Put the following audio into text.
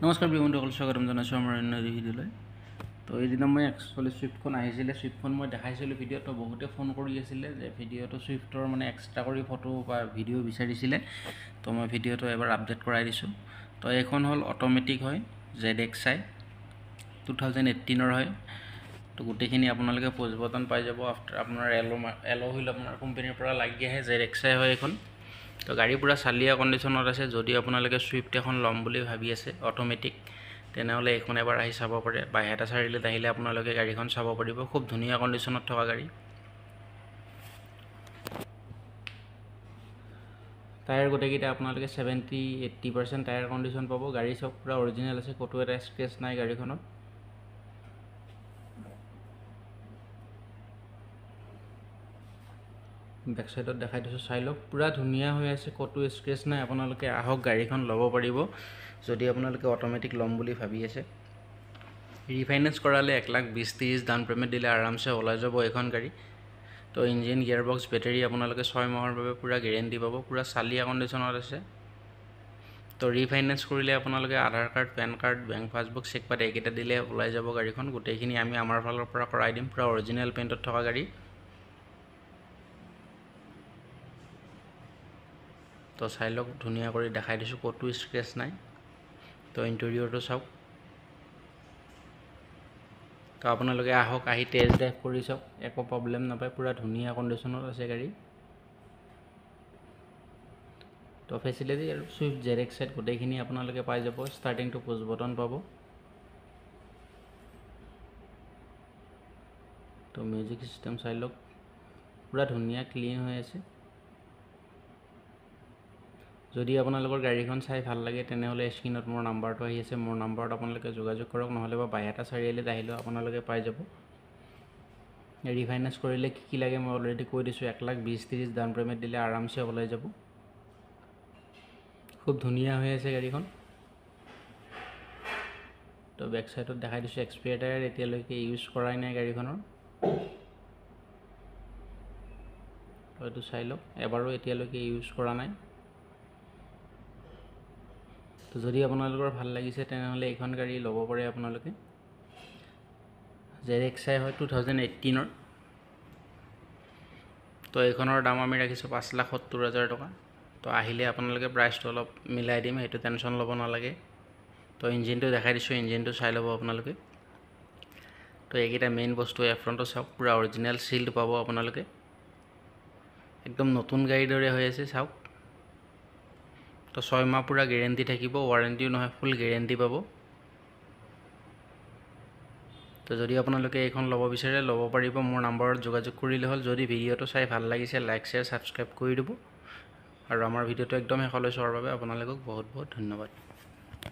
নমস্কাৰ বন্ধুসকল, স্বাগতম জনাইছোঁ আমাৰ অন্য ভিডিঅ'লৈ। তো এইদিনা মই একচুৱেলি ছুইফ্টখন আহিছিলে, ছুইফ্টখন মই দেখাইছিলোঁ ভিডিঅ'ত। তো বহুতে ফোন কৰি আছিলে যে ভিডিঅ'টো ছুইফ্টৰ মানে এক্সট্ৰা কৰি ফটো বা ভিডিঅ' বিচাৰিছিলে। তো মই ভিডিঅ'টো এবাৰ আপডেট কৰাই দিছোঁ। তো এইখন হ'ল অট'মেটিক হয়, ZXi 2018 হয়। তো গোটেইখিনি আপোনালোকে পুছ বটন পাই যাব। আপোনাৰ এল' হুইল আপোনাৰ কোম্পানীৰ পৰা লাগি আহে, ZXi হয় এইখন। তো গাড়ী পূৰা চালিয়া কণ্ডিশ্যনত আছে। যদি আপোনালোকে ছুইফ্ট এখন ল'ম বুলি ভাবি আছে অট'মেটিক, তেনেহ'লে এইখন এবাৰ আহি চাব পাৰে। বাইহাটা চাৰিআলিত আহিলে আপোনালোকে গাড়ীখন চাব পাৰিব। খুব ধুনীয়া কণ্ডিশ্যনত থকা গাড়ী। টায়াৰ গোটেইকেইটা আপোনালোকে 70-80% টায়াৰ কণ্ডিশ্যন পাব। গাড়ী চব পূৰা অৰিজিনেল আছে, ক'তো এটা স্ক্ৰেচ নাই গাড়ীখনত। বেক চাইডত দেখাই দিছোঁ, চাই লওক। পূৰা ধুনীয়া হৈ আছে, ক'তো স্ক্ৰেচ নাই। আপোনালোকে আহক, গাড়ীখন ল'ব পাৰিব যদি আপোনালোকে অট'মেটিক ল'ম বুলি ভাবি আছে। ৰিফাইনেন্স কৰালে 1,20,30 ডাউন পে'মেণ্ট দিলে আৰামছে ওলাই যাব এইখন গাড়ী। তো ইঞ্জিন, গিয়াৰবক্স, বেটেৰী আপোনালোকে 6 মাহৰ বাবে পূৰা গেৰেণ্টি পাব। পূৰা চালিয়া কণ্ডিশ্যনত আছে। তো ৰিফাইনেন্স কৰিলে আপোনালোকে Aadhaar card, PAN card, bank passbook, cheque পাত এইকেইটা দিলে ওলাই যাব গাড়ীখন। গোটেইখিনি আমি আমাৰ ফালৰ পৰা কৰাই দিম। পূৰা অৰিজিনেল পেইণ্টত থকা গাড়ী। তো চাই লওক, ধুনীয়া কৰি দেখাই দিছোঁ, ক'তো স্ক্ৰেচ নাই। তো ইণ্টেৰিয়ৰটো চাওক। তো আপোনালোকে আহক, আহি টেষ্ট ড্ৰাইভ কৰি চাওক, একো প্ৰব্লেম নাপায়। পূৰা ধুনীয়া কণ্ডিশ্যনত আছে গাড়ী। তো ফেচিলিটি আৰু ছুইফ্ট ZXi গোটেইখিনি আপোনালোকে পাই যাব। ষ্টাৰ্টিংটো পুছ বটন পাব। তো মিউজিক চিষ্টেম চাই লওক, পূৰা ধুনীয়া ক্লিন হৈ আছে। যদি আপোনালোকৰ গাড়ীখন চাই ভাল লাগে, তেনেহ'লে স্ক্ৰীণত মোৰ নাম্বাৰটো আহি আছে। মোৰ নাম্বাৰত আপোনালোকে যোগাযোগ কৰক, নহ'লে বা বাইহাটা চাৰিআলিত আহিলেও আপোনালোকে পাই যাব। ৰিফাইনেন্স কৰিলে কি লাগে মই অলৰেডি কৈ দিছোঁ। 1,20,30 ডাউন পে'মেণ্ট দিলে আৰামছে ওলাই যাব। খুব ধুনীয়া হৈ আছে গাড়ীখন। তো বেক চাইডত দেখাই দিছোঁ, এক্সপিয়াৰ টায়াৰ এতিয়ালৈকে ইউজ কৰাই নাই গাড়ীখনৰ। তো এইটো চাই লওক, এবাৰো এতিয়ালৈকে ইউজ কৰা নাই। তো যদি আপোনালোকৰ ভাল লাগিছে, তেনেহ'লে এইখন গাড়ী ল'ব পাৰে আপোনালোকে। ZXi হয় 2018। তো এইখনৰ দাম আমি ৰাখিছোঁ 5,70,000 টকা। তো আহিলে আপোনালোকে প্ৰাইচটো অলপ মিলাই দিম, সেইটো টেনশ্যন ল'ব নালাগে। তো ইঞ্জিনটো দেখাই দিছোঁ, ইঞ্জিনটো চাই ল'ব আপোনালোকে। তো এইকেইটা মেইন বস্তু, এফ্ৰণ্টটো চাওক, পূৰা অৰিজিনেল চিল্ড পাব আপোনালোকে। একদম নতুন গাড়ীৰ দৰে হৈ আছে, চাওক। তো 6 মাহ পূৰা গেৰেণ্টি থাকিব, ৱাৰেণ্টিও নহয়, ফুল গেৰেণ্টি পাব। তো যদি আপোনালোকে এইখন ল'ব বিচাৰে, ল'ব পাৰিব। মোৰ নাম্বাৰত যোগাযোগ কৰিলে হ'ল। যদি ভিডিঅ'টো চাই ভাল লাগিছে, লাইক, শ্বেয়াৰ, ছাবস্ক্ৰাইব কৰি দিব। আৰু আমাৰ ভিডিঅ'টো একদম শেষলৈ চোৱাৰ বাবে আপোনালোকক বহুত বহুত ধন্যবাদ।